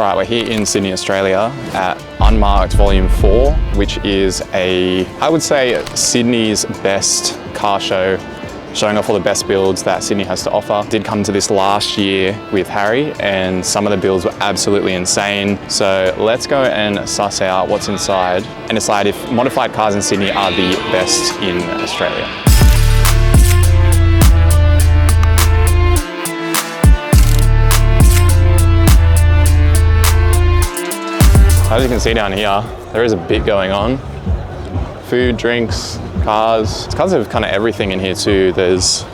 All right, we're here in Sydney, Australia at Unmarked Volume 4, which is I would say, Sydney's best car show, showing off all the best builds that Sydney has to offer. Did come to this last year with Harry, and some of the builds were absolutely insane. So let's go and suss out what's inside and decide if modified cars in Sydney are the best in Australia. As you can see down here, there is a bit going on. Food, drinks, cars. It's cars of kind of everything in here too. There's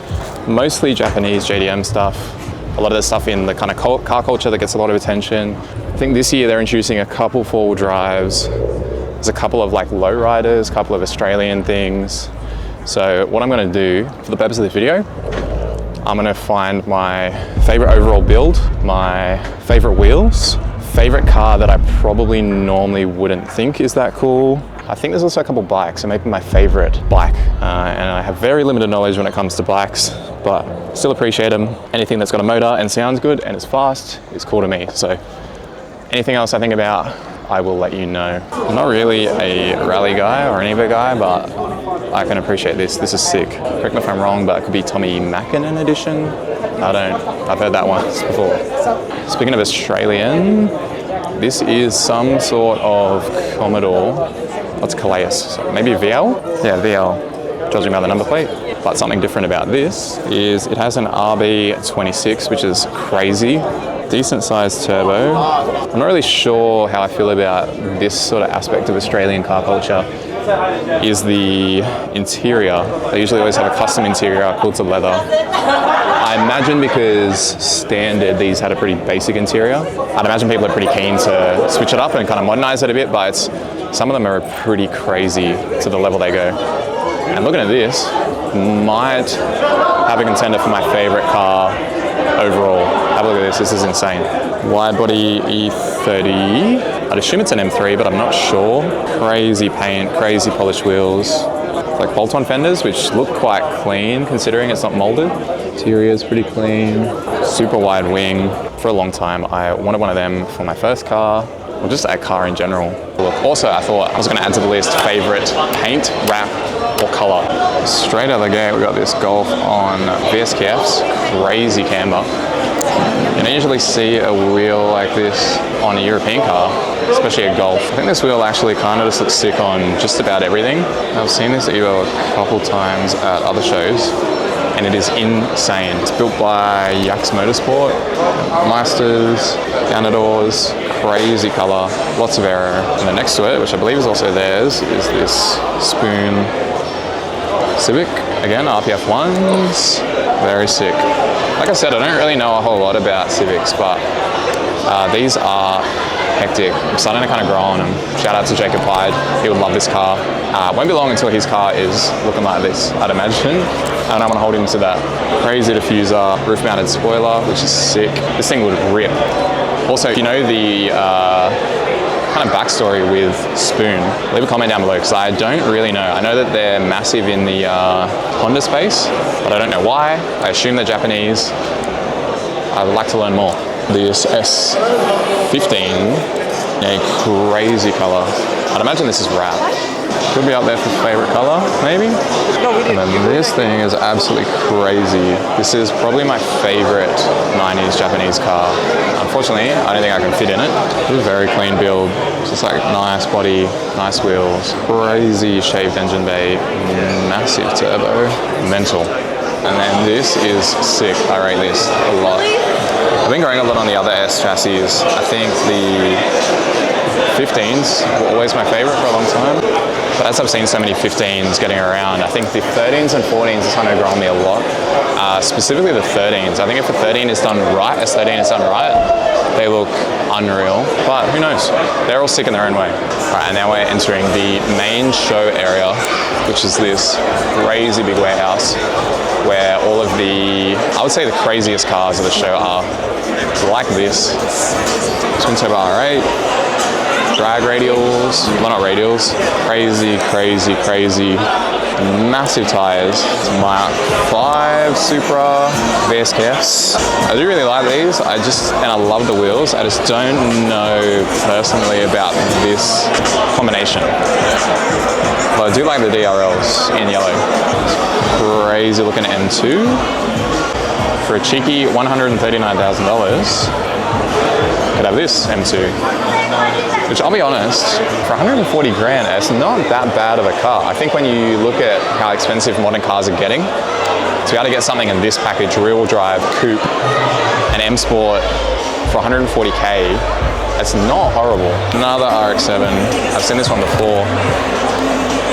mostly Japanese JDM stuff. A lot of the stuff in the kind of car culture that gets a lot of attention. I think this year they're introducing a couple four-wheel drives. There's a couple of like lowriders, a couple of Australian things. So what I'm gonna do for the purpose of this video, I'm gonna find my favorite overall build, my favorite wheels, favorite car that I probably normally wouldn't think is that cool. I think there's also a couple bikes, and maybe my favorite bike. And I have very limited knowledge when it comes to bikes, but still appreciate them. Anything that's got a motor and sounds good and is fast is cool to me. So anything else I think about, I will let you know. I'm not really a rally guy or an Evo guy, but I can appreciate this. This is sick. Correct me if I'm wrong, but it could be Tommy Mackinnon edition. I've heard that once before. Speaking of Australian, this is some sort of Commodore. What's Calais? So maybe VL? Yeah, VL. Judging by the number plate. But something different about this is it has an RB26, which is crazy. Decent sized turbo. I'm not really sure how I feel about this sort of aspect of Australian car culture. Is the interior. They usually always have a custom interior cooled to leather. I imagine because standard these had a pretty basic interior. I'd imagine people are pretty keen to switch it up and kind of modernize it a bit, but some of them are pretty crazy to the level they go. And looking at this, might have a contender for my favorite car overall. Have a look at this is insane. Wide body E30. I'd assume it's an M3, but I'm not sure. Crazy paint, crazy polished wheels. Like bolt-on fenders, which look quite clean considering it's not molded. Interior is pretty clean. Super wide wing. For a long time, I wanted one of them for my first car, or just a car in general. Also, I thought I was gonna add to the list favorite paint, wrap, or color. Straight out of the gate, we got this Golf on VSKFs, crazy camber. You don't usually see a wheel like this on a European car, especially a Golf. I think this wheel actually kind of just looks sick on just about everything. I've seen this Evo a couple times at other shows, and it is insane. It's built by Yax Motorsport, Meisters, Ganadors, crazy color, lots of aero. And then next to it, which I believe is also theirs, is this Spoon Civic. Again, RPF ones, very sick. Like I said, I don't really know a whole lot about Civics, but these are hectic. I'm starting to kind of grow on them. Shout out to Jacob Hyde, he would love this car. Won't be long until his car is looking like this, I'd imagine. And I'm gonna hold him to that. Crazy diffuser, roof mounted spoiler, which is sick. This thing would rip. Also, if you know the kind of backstory with Spoon, leave a comment down below, because I don't really know. I know that they're massive in the Honda space, but I don't know why. I assume they're Japanese. I would like to learn more. This S15, a crazy color. I'd imagine this is wrap. Could be up there for favorite color, maybe? And then this thing is absolutely crazy. This is probably my favorite 90s Japanese car. Unfortunately, I don't think I can fit in it. It's a very clean build. It's just like nice body, nice wheels, crazy shaved engine bay, massive turbo, mental. And then this is sick. I rate this a lot. I've been growing a lot on the other S chassis. I think the 15s were always my favorite for a long time. But as I've seen so many 15s getting around, I think the 13s and 14s are starting to grow on me a lot. Specifically the 13s. I think if the 13 is done right, S13 is done right, they look unreal. But who knows? They're all sick in their own way. All right, and now we're entering the main show area, which is this crazy big warehouse where all of the, I would say the craziest cars of the show are like this. Twin turbo R8, drag radials, well not radials, crazy massive tyres. It's Mark 5 Supra VSKS. I do really like these. And I love the wheels. I just don't know personally about this combination. But I do like the DRLs in yellow. Crazy looking M2 for a cheeky $139,000. Could have this M2, which I'll be honest, for 140 grand, it's not that bad of a car. I think when you look at how expensive modern cars are getting, to be able to get something in this package, rear-wheel drive, coupe, and M Sport for 140k, it's not horrible. Another RX-7, I've seen this one before.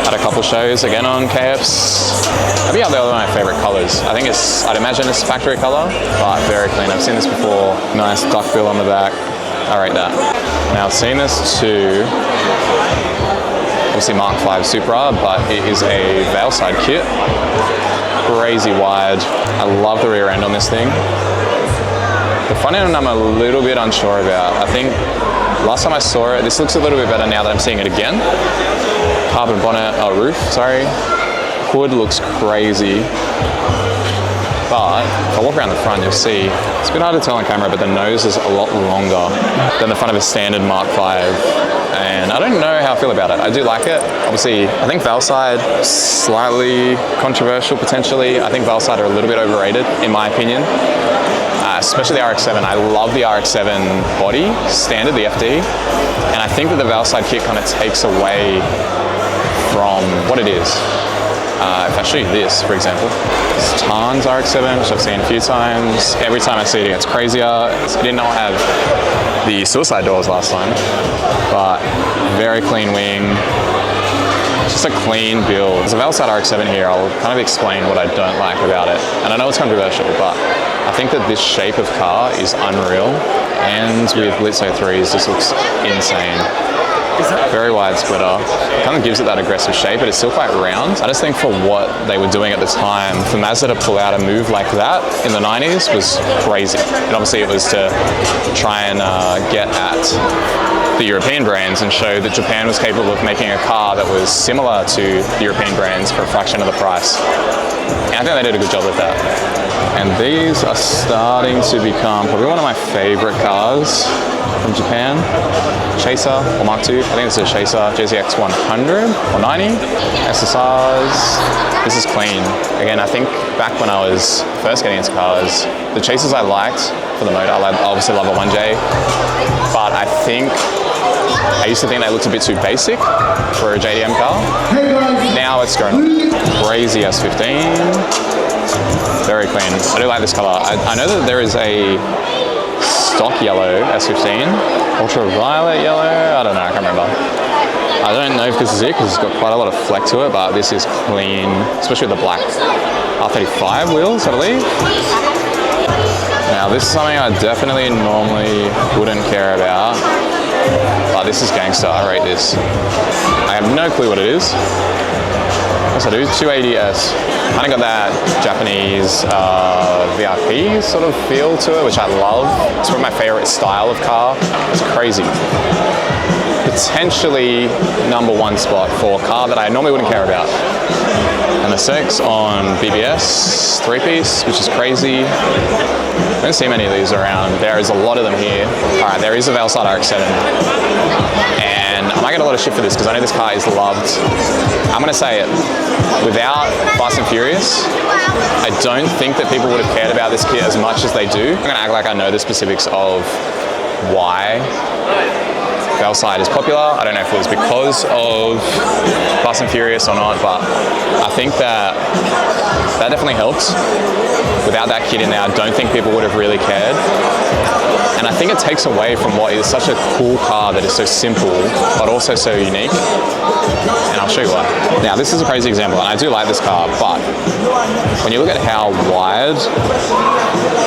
Had a couple shows again on KF's. I think they're one of my favorite colors. I'd imagine it's factory color, but very clean. I've seen this before. Nice duckbill on the back. I rate that. Now I've seen this too. Obviously Mark 5 Supra, but it is a veil side kit. Crazy wide. I love the rear end on this thing. The front end I'm a little bit unsure about. I think last time I saw it, this looks a little bit better now that I'm seeing it again. Carbon bonnet, roof, sorry. Hood looks crazy. But if I walk around the front, you'll see, it's a bit hard to tell on camera, but the nose is a lot longer than the front of a standard Mark 5. And I don't know how I feel about it. I do like it. Obviously, I think Valside, slightly controversial potentially. I think Valside are a little bit overrated, in my opinion. Especially the RX-7. I love the RX-7 body, standard, the FD. And I think that the Valside kit kind of takes away from what it is. If I show you this, for example, it's Tarn's RX-7, which I've seen a few times. Every time I see it, it gets crazier. I did not have the suicide doors last time, but very clean wing. Just a clean build. There's a Valside RX-7 here. I'll kind of explain what I don't like about it. And I know it's controversial, but I think that this shape of car is unreal. And with Blitzo 3s, this looks insane. Very wide splitter. Kind of gives it that aggressive shape, but it's still quite round. I just think for what they were doing at the time, for Mazda to pull out a move like that in the 90s was crazy. And obviously it was to try and get at the European brands and show that Japan was capable of making a car that was similar to the European brands for a fraction of the price. And I think they did a good job with that. And these are starting to become probably one of my favorite cars from Japan. Chaser, or Mark II, I think this is a Chaser, JZX 100 or 90. SSRs, this is clean. Again, I think back when I was first getting into cars, the Chasers I liked for the motor, I obviously love a 1J, but I used to think they looked a bit too basic for a JDM car. Now it's grown crazy S15. Very clean. I do like this color. I know that there is a stock yellow S15, ultraviolet yellow, I don't know, I can't remember. I don't know if this is it because it's got quite a lot of fleck to it, but this is clean, especially with the black R35 wheels, I believe. Now this is something I definitely normally wouldn't care about, but this is gangster, I rate this. I have no clue what it is. Yes, I do, 280S. Kind of got that Japanese VIP sort of feel to it, which I love. It's one of my favorite style of car. It's crazy. Potentially #1 spot for a car that I normally wouldn't care about. And the sex on BBS 3-piece, which is crazy. I don't see many of these around. There is a lot of them here. All right, there is a Valside RX-7. And I might get a lot of shit for this because I know this car is loved. I'm gonna say it, without Fast and Furious, I don't think that people would have cared about this kit as much as they do. I'm gonna act like I know the specifics of why Valside is popular. I don't know if it was because of Fast and Furious or not, but I think that definitely helped. Without that kit in there, I don't think people would have really cared. And I think it takes away from what is such a cool car that is so simple, but also so unique. And I'll show you why. Now, this is a crazy example, and I do like this car, but when you look at how wide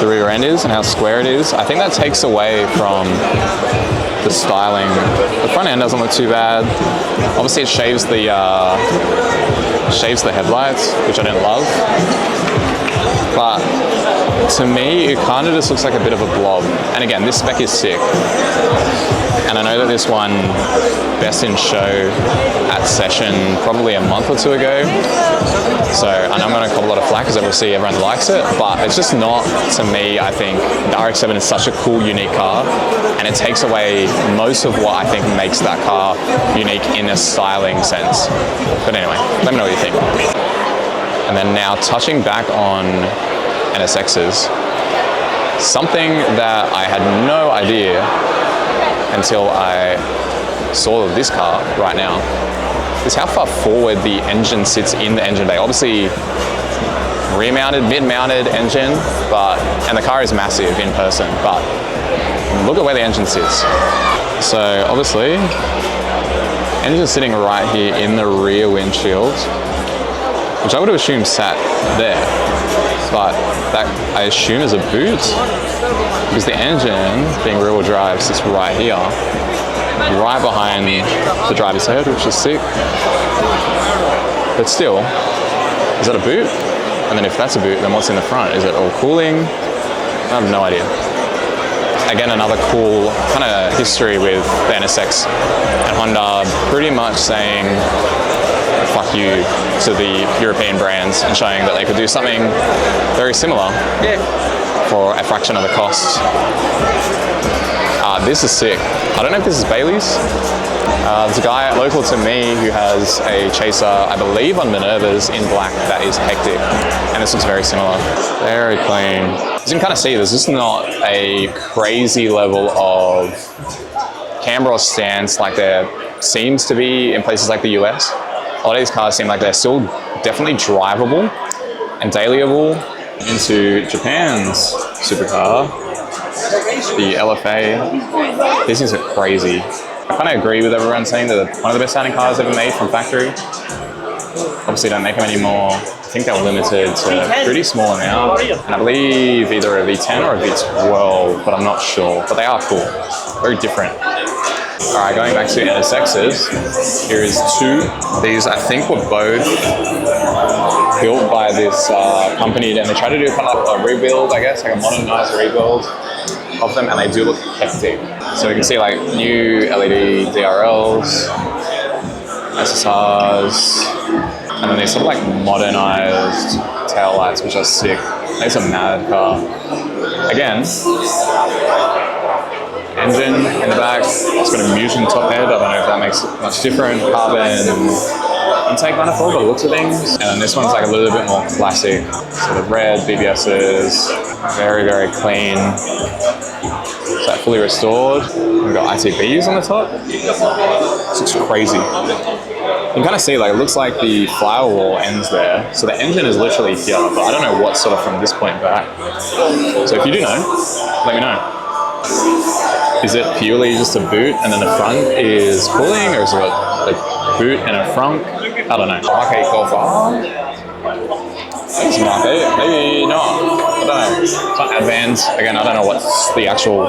the rear end is and how square it is, I think that takes away from the styling. The front end doesn't look too bad. Obviously, it shaves the headlights, which I don't love. But to me, it kind of just looks like a bit of a blob. And again, this spec is sick. And And I know that this one best in show at session probably a month or two ago. So I know I'm going to cop a lot of flack because obviously everyone likes it, but it's just not, to me, I think the RX-7 is such a cool, unique car, and it takes away most of what I think makes that car unique in a styling sense. But anyway, let me know what you think. And then now touching back on NSXs, something that I had no idea until I saw this car right now is how far forward the engine sits in the engine bay. Obviously rear-mounted, mid-mounted engine, and the car is massive in person, but look at where the engine sits. So obviously, engine's sitting right here in the rear windshield, which I would have assumed sat there, but that I assume is a boot, because the engine, being rear-wheel drive, sits right here, right behind the driver's head, which is sick. But still, is that a boot? And then if that's a boot, then what's in the front? Is it all cooling? I have no idea. Again, another cool kind of history with the NSX and Honda pretty much saying fuck you to the European brands and showing that they could do something very similar for a fraction of the cost. This is sick. I don't know if this is Bailey's. There's a guy local to me who has a Chaser, I believe on Minerva's, in black that is hectic. And this looks very similar. Very clean. As you can kind of see, this is not a crazy level of camber or stance like there seems to be in places like the US. A lot of these cars seem like they're still definitely drivable and dailyable. Into Japan's supercar, the LFA. These things are crazy. I kind of agree with everyone saying that they're one of the best sounding cars ever made from factory. Obviously don't make them anymore. I think they were limited to a pretty small amount. And I believe either a V10 or a V12, but I'm not sure. But they are cool, very different. All right, going back to NSXs, here is two. These I think were both built by this company, and they tried to do kind of like a rebuild, I guess, like a modernized rebuild of them, and they do look hectic. So you can see like new LED DRLs, SSRs, and then these sort of like modernized tail lights, which are sick. It's a mad car. Again, engine in the back, it's got a mutant top head. I don't know if that makes it much different. Carbon intake manifold by the looks of things. And then this one's like a little bit more classic. So the red BBSs, very, very clean. It's like fully restored. We've got ITBs on the top. This looks crazy. You can kind of see, like, it looks like the firewall ends there. So the engine is literally here, but I don't know what's sort of from this point back. So if you do know, let me know. Is it purely just a boot and then the front is cooling, or is it a boot and a front? I don't know. Mark 8 Golf R. I think it's Mark 8, maybe not. I don't know. It's not advanced. Again, I don't know what the actual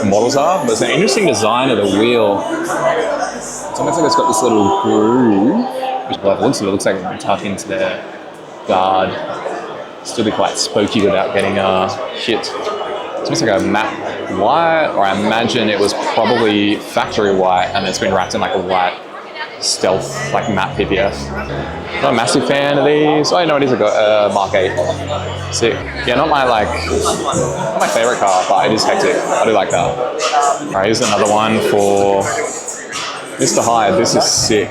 models are, but it's an interesting design of the wheel. It's almost like it's got this little groove, which by the looks of it looks like it can tuck into their guard. Still be quite spooky without getting hit. It's almost like a matte white, or I imagine it was probably factory white and it's been wrapped in like a white stealth, like matte PPF. Not a massive fan of these. Oh, no, it is a Mark 8. Sick. Yeah, not my favorite car, but it is hectic. I do like that. All right, here's another one for Mr. Hyde. This is sick.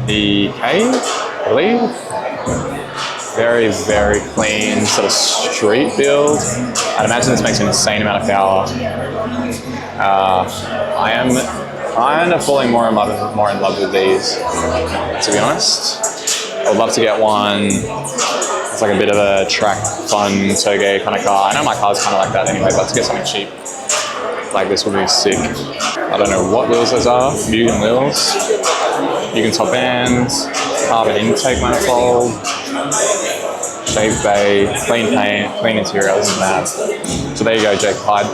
The K, I believe. Very, very clean, sort of street build. I'd imagine this makes an insane amount of power. I am kind of falling more in love with these, to be honest. I would love to get one. It's like a bit of a track, fun, toge kind of car. I know my car's kind of like that anyway, but to get something cheap like this would be sick. I don't know what wheels those are. Mugen wheels. Mugen top ends. Carbon intake manifold. Shaved bay, clean paint, clean interior, this is mad. So there you go, Jake Hyde.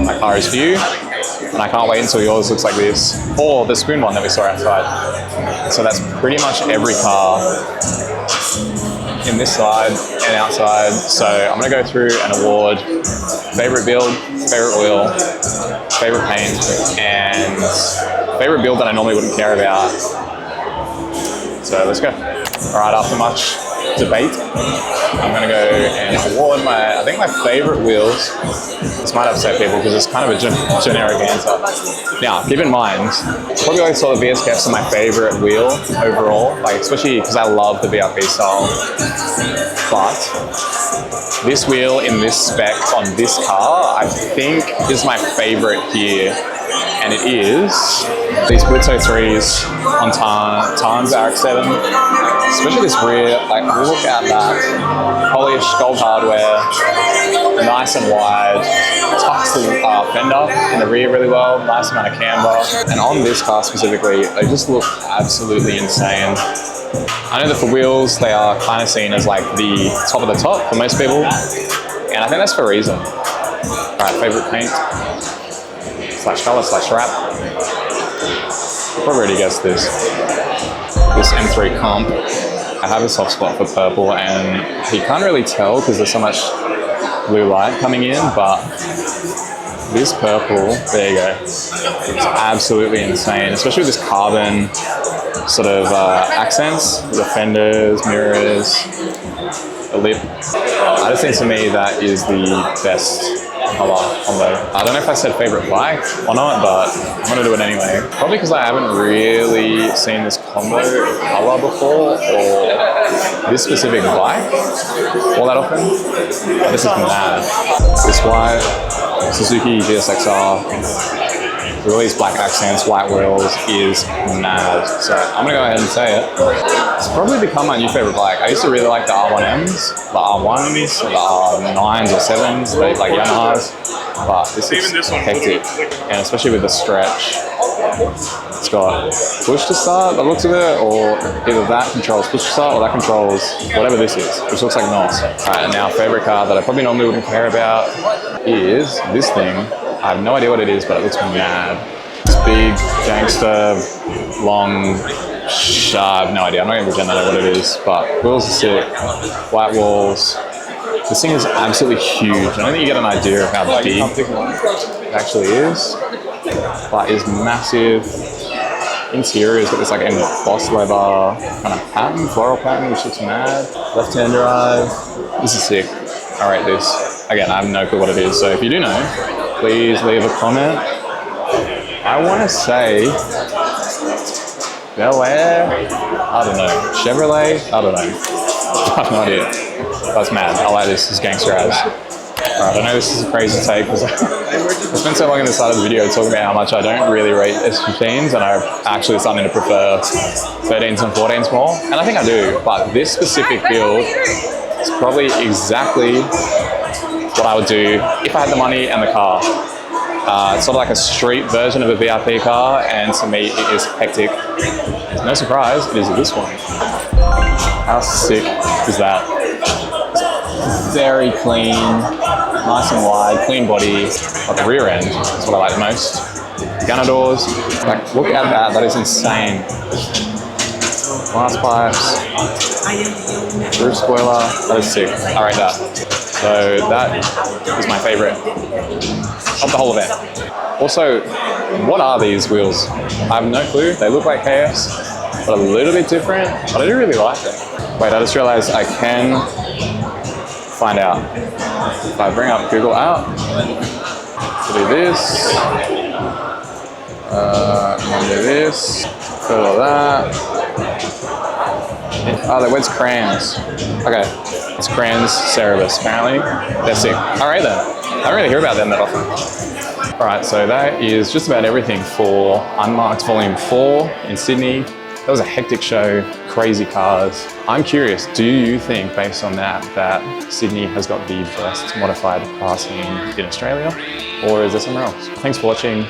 My car is for you, and I can't wait until yours looks like this, or the spoon one that we saw outside. So that's pretty much every car in this side and outside. So I'm gonna go through and award favorite build, favorite wheel, favorite paint, and favorite build that I normally wouldn't care about. So let's go. All right, after much debate, I'm gonna go and award I think my favorite wheels. This might upset people because it's kind of a generic answer. Now, keep in mind, probably like sort of VSKFs are my favorite wheel overall, like especially because I love the VIP style. But this wheel in this spec on this car, I think is my favorite here. And it is these Blitzo 3s on Tarn's RX-7. Especially this rear, like look at that. Polished gold hardware, nice and wide. Tucks the fender in the rear really well, nice amount of camber. And on this car specifically, they just look absolutely insane. I know that for wheels, they are kind of seen as like the top of the top for most people. And I think that's for a reason. All right, favorite paint. Slash color, slash wrap. You've probably already guessed this. This M3 comp. I have a soft spot for purple, and you can't really tell because there's so much blue light coming in, but this purple, there you go. It's absolutely insane, especially with this carbon sort of accents, the fenders, mirrors, the lip. I just think to me that is the best color combo. I don't know if I said favorite bike or not, but I'm gonna do it anyway. Probably because I haven't really seen this combo color before, or this specific bike all that often. But this is mad. This white Suzuki GSXR with all these black accents, white wheels is mad. So I'm gonna go ahead and say it. It's probably become my new favorite bike. I used to really like the R1Ms, the R1s, the R9s or 7s, like Yamahas. But this is hectic, and especially with the stretch. It's got push to start, the looks of it, or either that controls push to start or that controls whatever this is, which looks like NOS. Alright, and now favorite car that I probably normally wouldn't care about is this thing. I have no idea what it is, but it looks mad. This big, gangster, long, I have no idea. I'm not going to pretend I know what it is, but wheels are sick. White walls. This thing is absolutely huge. I don't think you get an idea of how big it actually is, but it's massive. Interior has got this like embossed leather kind of pattern, floral pattern, which looks mad. Left-hand drive. This is sick. I rate this. Again, I have no clue what it is, so if you do know, please leave a comment. I want to say Bel Air, I don't know. Chevrolet, I don't know. I have no idea. That's mad. I like this. It's gangster as. Alright, I know this is a crazy take because I spent so long in the start of the video talking about how much I don't really rate S15s, and I'm actually starting to prefer 13s and 14s more. And I think I do, but this specific build is probably exactly what I would do if I had the money and the car. It's sort of like a street version of a VIP car, and to me it is hectic. No surprise, it is this one. How sick is that? Very clean, nice and wide, clean body. But the rear end is what I like the most. Gunner doors, like look at that, that is insane. Glass pipes, roof spoiler, that is sick. I rate that. So that is my favorite of the whole event. Also, what are these wheels? I have no clue. They look like KFs, but a little bit different, but I do really like them. Wait, I just realized I can find out. If I bring up Google out, to do this, and then do this, fill that. Oh, where's crayons? Okay, it's crayons Cerebus, apparently. They're sick. All right then. I don't really hear about them that often. All right, so that is just about everything for Unmarked Volume 4 in Sydney. That was a hectic show, crazy cars. I'm curious, do you think, based on that Sydney has got the best modified car scene in Australia? Or is there somewhere else? Thanks for watching.